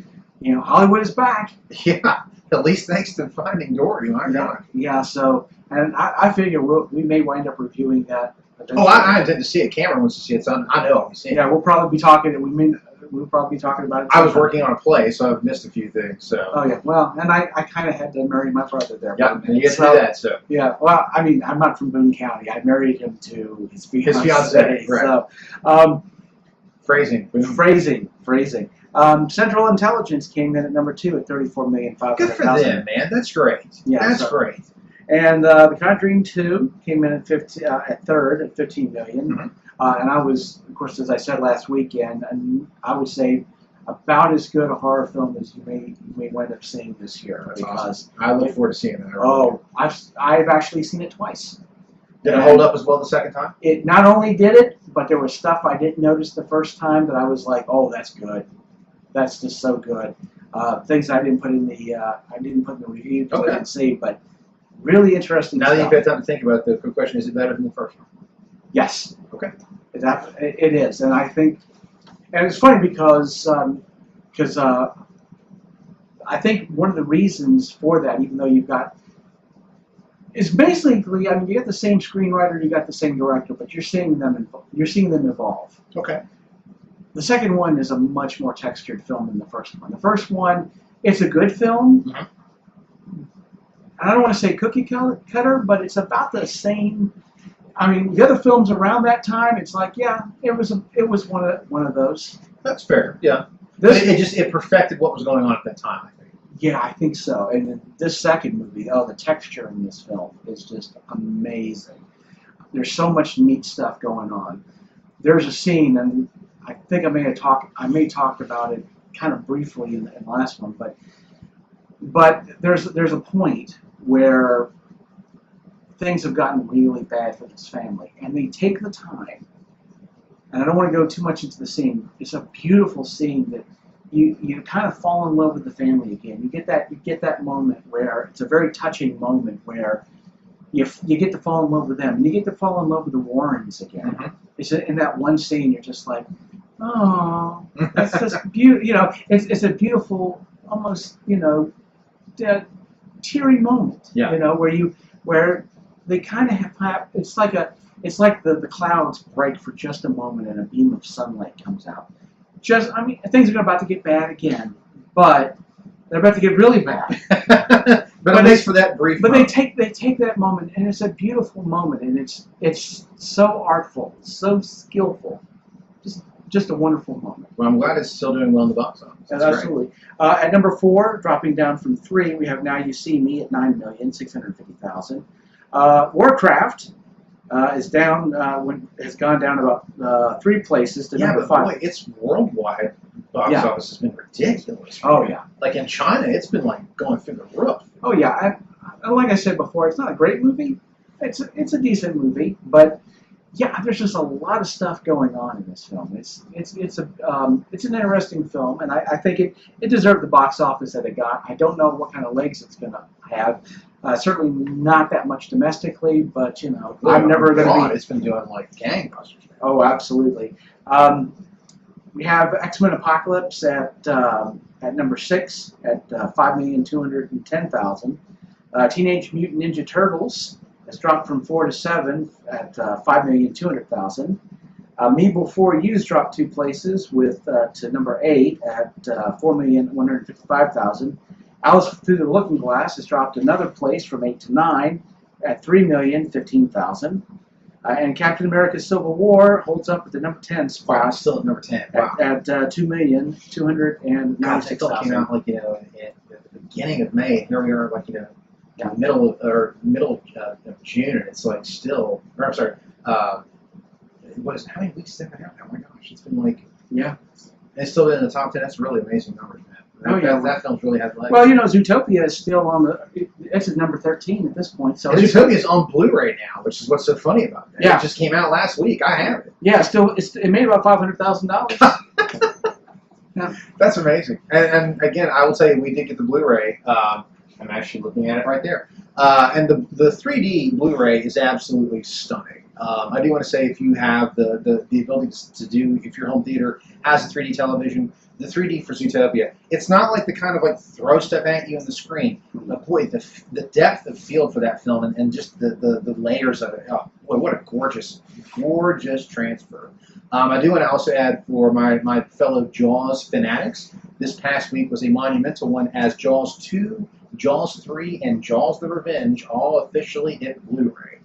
Hollywood is back. Yeah, at least thanks to Finding Dory. My God. Yeah. So, and I figure we may wind up reviewing that. Oh, I intend to see it. Cameron wants to see it, so I know I'll be seeing it. Yeah, we'll probably be talking. We'll probably be talking about it. I was working on a play, so I've missed a few things. So. Oh yeah, well, and I kind of had to marry my brother there. Yeah, and you get to do that. So. Yeah, well, I mean, I'm not from Boone County. I married him to his fiancée. Right. So, Phrasing. Phrasing. Central Intelligence came in at number 2 at 34,500,000. Good for them, man. That's great. Yeah, that's great. And The Conjuring 2 came in at third at 15 million. Mm-hmm. And I was, of course, as I said last weekend, and I would say about as good a horror film as you may wind up seeing this year. That's awesome. I look forward to seeing that. I've actually seen it twice. Did it hold up as well the second time? It not only did it, but there was stuff I didn't notice the first time that I was like, oh, that's good. That's just so good. Things I didn't put in the review because I didn't see, but really interesting now stuff. That you've had time to think about it, the quick question, is it better than the first one? Yes. Okay. It is, and I think, and it's funny because I think one of the reasons for that, even though you've got, is basically, I mean, you got the same screenwriter, you got the same director, but you're seeing them evolve. Okay. The second one is a much more textured film than the first one. The first one, it's a good film. Mm-hmm. I don't want to say cookie cutter, but it's about the same. I mean, the other films around that time, it's like, yeah, it was one of those. That's fair. Yeah. It perfected what was going on at that time, I think. Yeah, I think so. And then this second movie, the texture in this film is just amazing. There's so much neat stuff going on. There's a scene, and I think I may talk about it kind of briefly in the last one, but there's a point where things have gotten really bad for this family, and they take the time. And I don't want to go too much into the scene. It's a beautiful scene that you kind of fall in love with the family again. You get that moment where it's a very touching moment where you get to fall in love with them, and you get to fall in love with the Warrens again. Mm-hmm. It's in that one scene you're just like, oh, that's just beautiful. It's a beautiful, almost teary moment. Yeah. Where they kind of have. It's like the clouds break for just a moment and a beam of sunlight comes out. Things are about to get bad again, but they're about to get really bad. but at least for that brief. But moment. they take that moment, and it's a beautiful moment, and it's so artful, so skillful, just a wonderful moment. Well, I'm glad it's still doing well in the box office. That's absolutely. At number 4, dropping down from 3, we have Now You See Me at 9,650,000. Warcraft is down. Has gone down about 3 places to number 5. Boy, its worldwide box office has been ridiculous. Oh yeah. Like in China, it's been like going through the roof. Oh yeah. Like I said before, it's not a great movie. It's a decent movie, but yeah, there's just a lot of stuff going on in this film. It's an interesting film, and I think it deserved the box office that it got. I don't know what kind of legs it's going to have. Certainly not that much domestically, but I'm never going to be. It's been doing like gangbusters. Oh, absolutely. We have X-Men Apocalypse at number 6 at 5,210,000. Teenage Mutant Ninja Turtles has dropped from 4 to 7 at 5,200,000. Me Before You's dropped 2 places to number 8 at 4,155,000. Alice Through the Looking Glass has dropped another place from 8 to 9 at 3,015,000. And Captain America: Civil War holds up at the number 10 spot. Wow, still at number 10. Wow. At 2,296,000. Gosh, it came out like at the beginning of May. Here we are, like middle of June, and it's like still. Or I'm sorry. How many weeks has that been out now? Oh my gosh, it's been like. Yeah. And it's still been in the top 10. That's really amazing numbers, man. That film really has legs. Well, Zootopia is still on it's at number 13 at this point. So Zootopia is on Blu-ray now, which is what's so funny about that. Yeah. It just came out last week. I have it. Yeah, it made about $500,000. Yeah. That's amazing. And again, I will tell you, we did get the Blu-ray. I'm actually looking at it right there. And the 3D Blu-ray is absolutely stunning. I do want to say, if you have the ability to do, if your home theater has a 3D television, the 3D for Zootopia, it's not like the kind of like throw stuff at you on the screen. But boy, the depth of field for that film and just the layers of it. Oh, boy, what a gorgeous transfer. I do want to also add for my fellow Jaws fanatics, this past week was a monumental one as Jaws 2, Jaws 3, and Jaws the Revenge all officially hit Blu-ray.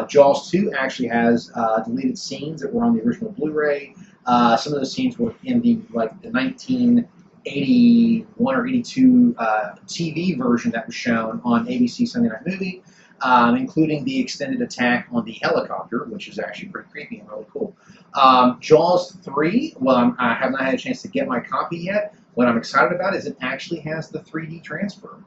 Jaws 2 actually has deleted scenes that were on the original Blu-ray. Some of those scenes were in the 1981 or 82 TV version that was shown on ABC Sunday Night Movie, including the extended attack on the helicopter, which is actually pretty creepy and really cool. Jaws 3, well, I have not had a chance to get my copy yet. What I'm excited about is it actually has the 3D transfer.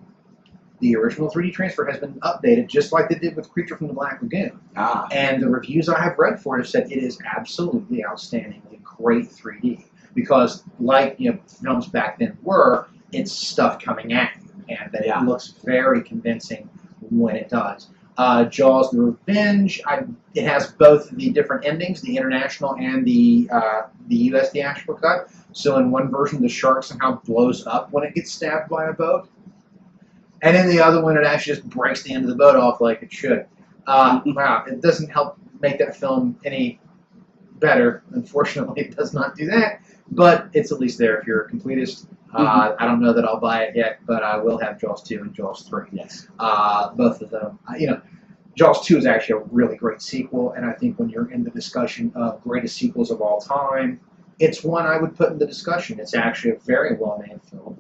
The original 3D transfer has been updated just like they did with Creature from the Black Lagoon. And the reviews I have read for it have said it is absolutely outstandingly great 3D. Because like films back then were, it's stuff coming at you. And that it looks very convincing when it does. Jaws the Revenge, it has both the different endings, the international and the US theatrical cut. So in one version, the shark somehow blows up when it gets stabbed by a boat. And in the other one, it actually just breaks the end of the boat off like it should. Wow, it doesn't help make that film any better. Unfortunately, it does not do that. But it's at least there if you're a completist. I don't know that I'll buy it yet, but I will have Jaws 2 and Jaws 3. Yes. Both of them. Jaws 2 is actually a really great sequel, and I think when you're in the discussion of greatest sequels of all time, it's one I would put in the discussion. It's actually a very well-made film.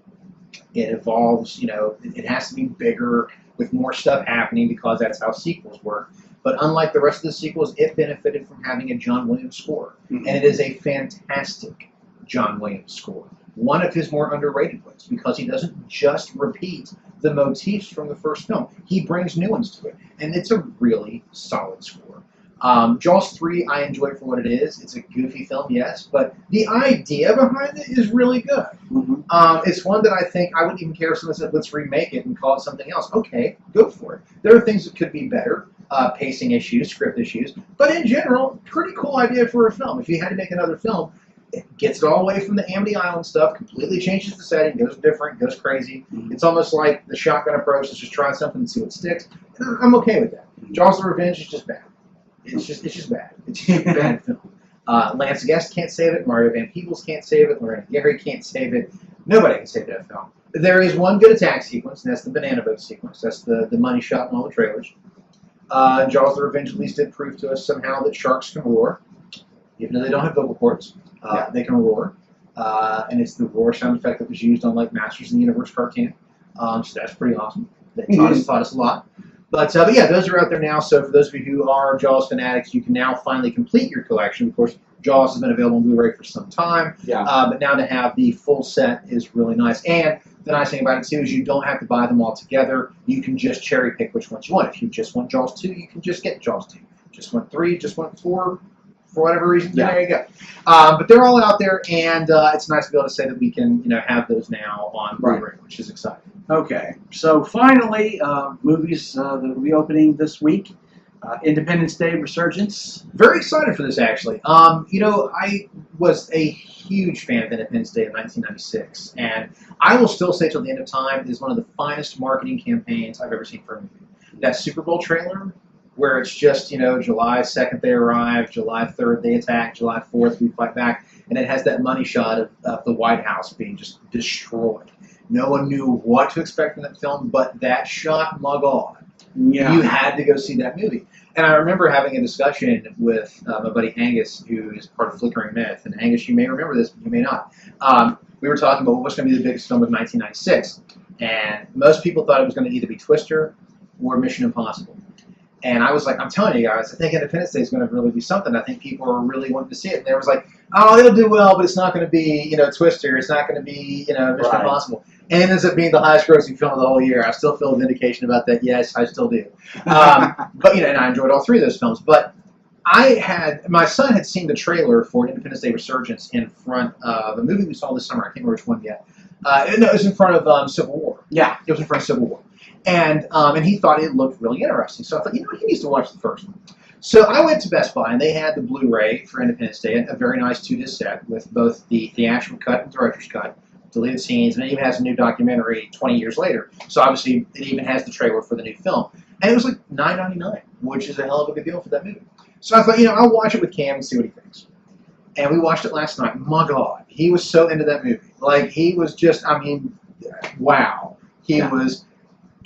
It evolves, it has to be bigger with more stuff happening because that's how sequels work. But unlike the rest of the sequels, it benefited from having a John Williams score. And it is a fantastic John Williams score. One of his more underrated ones because he doesn't just repeat the motifs from the first film. He brings new ones to it. And it's a really solid score. Jaws 3, I enjoy it for what it is. It's a goofy film, yes, but the idea behind it is really good. It's one that I think I wouldn't even care if someone said, let's remake it and call it something else. Okay, go for it. There are things that could be better, pacing issues, script issues, but in general, pretty cool idea for a film. If you had to make another film, it gets it all away from the Amity Island stuff, completely changes the setting, goes different, goes crazy. It's almost like the shotgun approach is just try something and see what sticks. And I'm okay with that. Jaws the Revenge is just bad. It's just bad. It's a bad film. Lance Guest can't save it. Mario Van Peebles can't save it. Lorena Gary can't save it. Nobody can save that film. There is one good attack sequence, and that's the banana boat sequence. That's the money shot in all the trailers. Jaws the Revenge at least did prove to us somehow that sharks can roar. Even though they don't have vocal cords, they can roar. And it's the roar sound effect that was used on like Masters of the Universe cartoon. So that's pretty awesome. That taught us a lot. But yeah, those are out there now. So for those of you who are Jaws fanatics, you can now finally complete your collection. Of course, Jaws has been available on Blu-ray for some time. But now to have the full set is really nice. And the nice thing about it, too, is you don't have to buy them all together. You can just cherry pick which ones you want. If you just want Jaws 2, you can just get Jaws 2. Just want 3, just want 4, for whatever reason, there you go. But they're all out there, and it's nice to be able to say that we can have those now on Blu-ray, which is exciting. Okay, so finally, movies that will be opening this week. Independence Day Resurgence. Very excited for this, actually. I was a huge fan of Independence Day in 1996, and I will still say till the end of time, it is one of the finest marketing campaigns I've ever seen for a movie. That Super Bowl trailer, where it's just, July 2nd they arrive, July 3rd they attack, July 4th we fight back, and it has that money shot of the White House being just destroyed. No one knew what to expect from that film, but that shot, my God. You had to go see that movie. And I remember having a discussion with my buddy Angus, who is part of Flickering Myth. And Angus, you may remember this, but you may not. We were talking about what's going to be the biggest film of 1996. And most people thought it was going to either be Twister or Mission Impossible. And I was like, I'm telling you guys, I think Independence Day is going to really be something. I think people are really wanting to see it. And they was like, oh, it'll do well, but it's not going to be, Twister. It's not going to be, Mission Impossible. And it ends up being the highest grossing film of the whole year. I still feel vindication about that. Yes, I still do. But, and I enjoyed all three of those films. But my son had seen the trailer for Independence Day Resurgence in front of a movie we saw this summer. I can't remember which one yet. No, it was in front of Civil War. Yeah. It was in front of Civil War. And he thought it looked really interesting. So I thought, he needs to watch the first one. So I went to Best Buy, and they had the Blu-ray for Independence Day, a very nice 2-disc set with both the theatrical cut and director's cut, deleted scenes, and it even has a new documentary 20 years later. So obviously, it even has the trailer for the new film. And it was like $9.99, which is a hell of a good deal for that movie. So I thought, I'll watch it with Cam and see what he thinks. And we watched it last night. My God, he was so into that movie. Like, he was just, wow. He was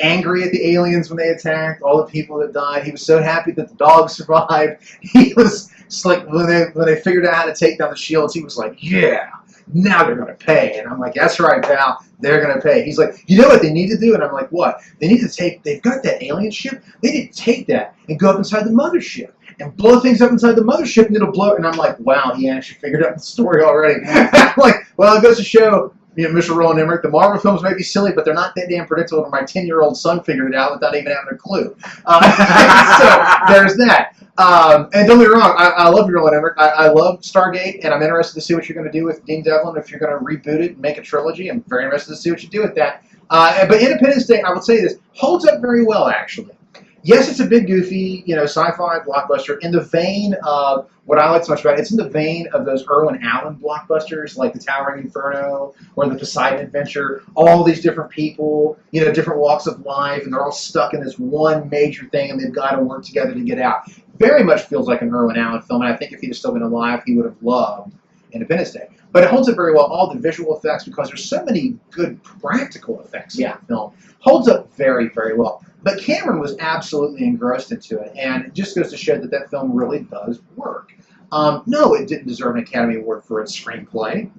angry at the aliens when they attacked, all the people that died. He was so happy that the dogs survived. He was like, when they figured out how to take down the shields, he was like, yeah, now they're going to pay. And I'm like, that's right, pal, they're going to pay. He's like, you know what they need to do? And I'm like, what? They've got that alien ship. They need to take that and go up inside the mothership and blow things up inside the mothership, and it'll blow. And I'm like, wow, he actually figured out the story already. I'm like, well, it goes to show, Mr. Roland Emmerich, the Marvel films may be silly, but they're not that damn predictable. And my 10-year-old son figured it out without even having a clue. So there's that. And don't get me wrong, I love you, Roland Emmerich. I love Stargate, and I'm interested to see what you're going to do with Dean Devlin. If you're going to reboot it and make a trilogy, I'm very interested to see what you do with that. But Independence Day, I would say this, holds up very well, actually. Yes, it's a big, goofy, sci-fi blockbuster in the vein of what I like so much about it. It's in the vein of those Irwin Allen blockbusters, like The Towering Inferno or The Poseidon Adventure. All these different people, different walks of life, and they're all stuck in this one major thing, and they've got to work together to get out. Very much feels like an Irwin Allen film, and I think if he'd have still been alive, he would have loved Independence Day. But it holds up very well, all the visual effects, because there's so many good practical effects in the film. Holds up very, very well. But Cameron was absolutely engrossed into it, and it just goes to show that that film really does work. No, it didn't deserve an Academy Award for its screenplay.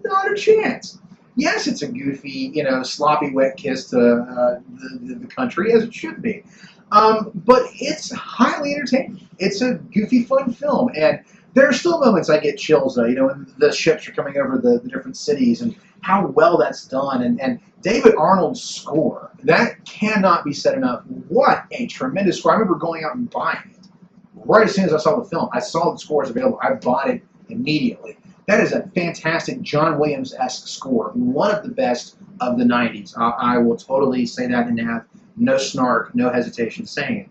Not a chance. Yes, it's a goofy, sloppy wet kiss to the country, as it should be. But it's highly entertaining. It's a goofy, fun film, and there are still moments I get chills, though, when the ships are coming over the different cities and how well that's done. And David Arnold's score, that cannot be said enough. What a tremendous score. I remember going out and buying it. Right as soon as I saw the film, I saw the scores available. I bought it immediately. That is a fantastic John Williams-esque score, one of the best of the 90s. I will totally say that and have no snark, no hesitation saying it.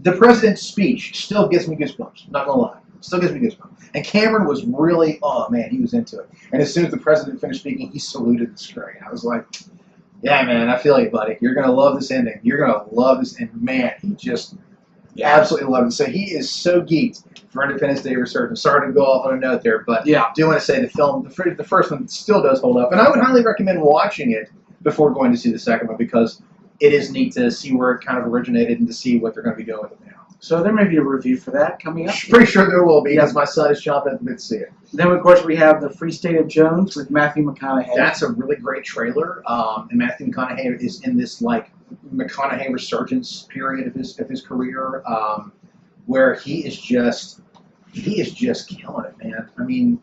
The president's speech still gives me goosebumps, not gonna lie. Still gives me goosebumps. And Cameron was really, oh man, he was into it. And as soon as the president finished speaking, he saluted the screen. I was like, yeah, man, I feel you, buddy. You're going to love this ending. You're going to love this. And man, he just absolutely loved it. So he is so geeked for Independence Day Resurgence. Sorry to go off on a note there, but I do want to say the first one still does hold up. And I would highly recommend watching it before going to see the second one, because it is neat to see where it kind of originated and to see what they're going to be doing with it now. So there may be a review for that coming up. Pretty sure there will be, because my son is chomping at the bit to see it. Then, of course, we have The Free State of Jones with Matthew McConaughey. That's a really great trailer, and Matthew McConaughey is in this McConaughey resurgence period of his career, where he is just killing it, man. I mean,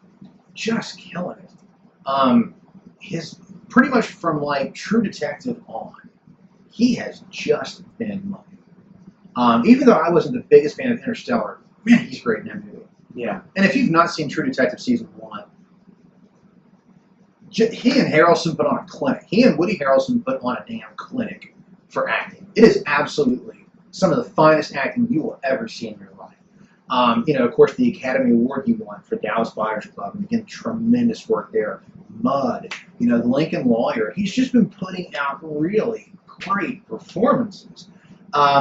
just killing it. His pretty much from True Detective on, he has just been money. Even though I wasn't the biggest fan of Interstellar, man, he's great in that movie. Yeah. And if you've not seen True Detective Season 1, he and Harrelson put on a clinic. He and Woody Harrelson put on a damn clinic for acting. It is absolutely some of the finest acting you will ever see in your life. Of course, the Academy Award he won for Dallas Buyers Club, and again, tremendous work there. Mud, the Lincoln Lawyer. He's just been putting out really great performances.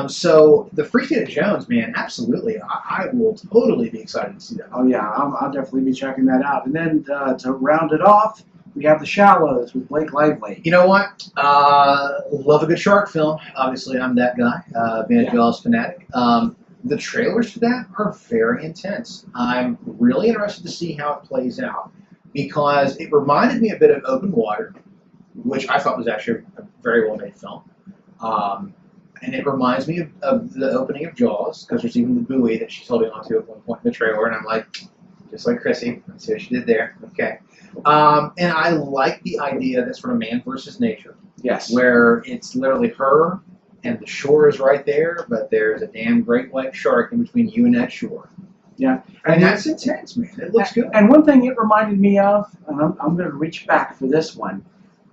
So the Free State of Jones, man, absolutely. I will totally be excited to see that. Oh yeah, I'll definitely be checking that out. And then to round it off, we have The Shallows with Blake Lively. You know what? Love a good shark film. Obviously, I'm that guy, being a Jaws fanatic. The trailers for that are very intense. I'm really interested to see how it plays out, because it reminded me a bit of Open Water, which I thought was actually a very well-made film. And it reminds me of the opening of Jaws, because there's even the buoy that she's holding onto at one point in the trailer, and I'm like, just like Chrissy, let's see what she did there. Okay. And I like the idea that's sort of man versus nature. Yes. Where it's literally her, and the shore is right there, but there's a damn great white shark in between you and that shore. Yeah. And that's intense, man. It looks good. And one thing it reminded me of, and I'm going to reach back for this one,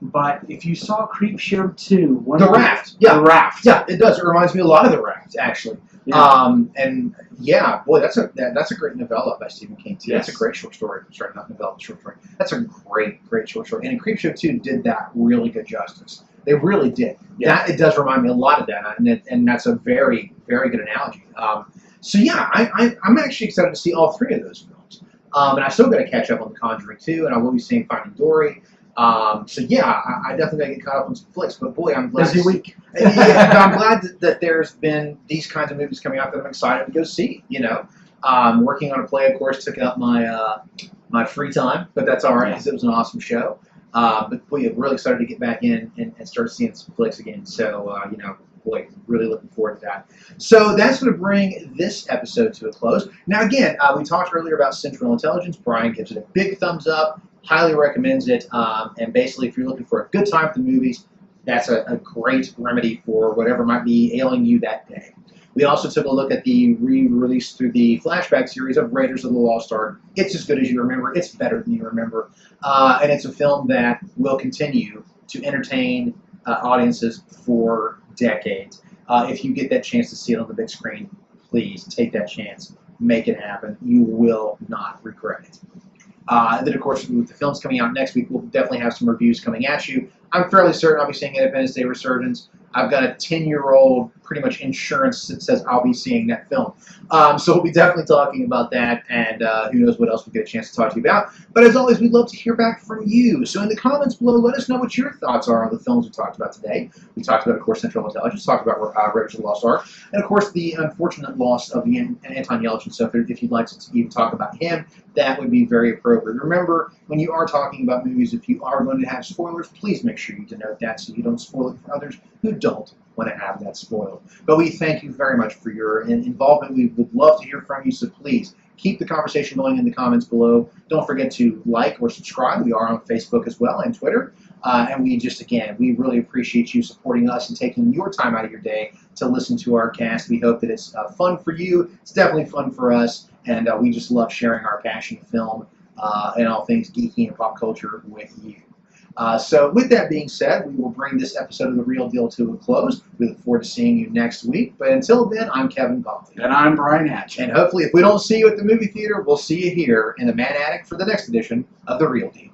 but if you saw Creepshow 2... The Raft. Yeah. The Raft. Yeah, it does. It reminds me a lot of The Raft, actually. Yeah. And yeah, boy, that's a great novella by Stephen King, too. Yes. That's a great short story. Sorry, not novella, short story. That's a great short story. And Creepshow 2 did that really good justice. They really did. Yeah. It does remind me a lot of that, and that's a very, very good analogy. So yeah, I'm actually excited to see all three of those films. And I still got to catch up on The Conjuring 2, and I will be seeing Finding Dory. So yeah, I definitely got to get caught up on some flicks. But boy, I'm glad. Busy week. Yeah, but I'm glad that there's been these kinds of movies coming out that I'm excited to go see. You know, working on a play, of course, took up my free time, but that's all right because it was an awesome show. But boy, I'm really excited to get back in and start seeing some flicks again. So you know. Boy, really looking forward to that. So that's going to bring this episode to a close. Now, again, we talked earlier about Central Intelligence. Brian gives it a big thumbs up, highly recommends it, and basically, if you're looking for a good time at the movies, that's a great remedy for whatever might be ailing you that day. We also took a look at the re-release through the flashback series of Raiders of the Lost Ark. It's as good as you remember. It's better than you remember. And it's a film that will continue to entertain audiences for decades. If you get that chance to see it on the big screen, please take that chance. Make it happen. You will not regret it. Then, of course, with the films coming out next week, we'll definitely have some reviews coming at you. I'm fairly certain I'll be seeing Independence Day Resurgence. I've got a 10-year-old pretty much insurance that says I'll be seeing that film. So we'll be definitely talking about that, and who knows what else we'll get a chance to talk to you about. But as always, we'd love to hear back from you. So in the comments below, let us know what your thoughts are on the films we talked about today. We talked about, of course, Central Intelligence, talked about Raiders of the Lost Ark, and, of course, the unfortunate loss of Anton Yelchin. So if you'd like to even talk about him, that would be very appropriate. Remember, when you are talking about movies, if you are going to have spoilers, please make sure you denote that so you don't spoil it for others who don't want to have that spoiled. But we thank you very much for your involvement. We would love to hear from you, so please keep the conversation going in the comments below. Don't forget to like or subscribe. We are on Facebook as well and Twitter. And we just, again, we really appreciate you supporting us and taking your time out of your day to listen to our cast. We hope that it's fun for you. It's definitely fun for us. And we just love sharing our passion of film and all things geeky and pop culture with you. So with that being said, we will bring this episode of The Real Deal to a close. We look forward to seeing you next week. But until then, I'm Kevin Gottlieb. And I'm Brian Hatch. And hopefully, if we don't see you at the movie theater, we'll see you here in the Man Attic for the next edition of The Real Deal.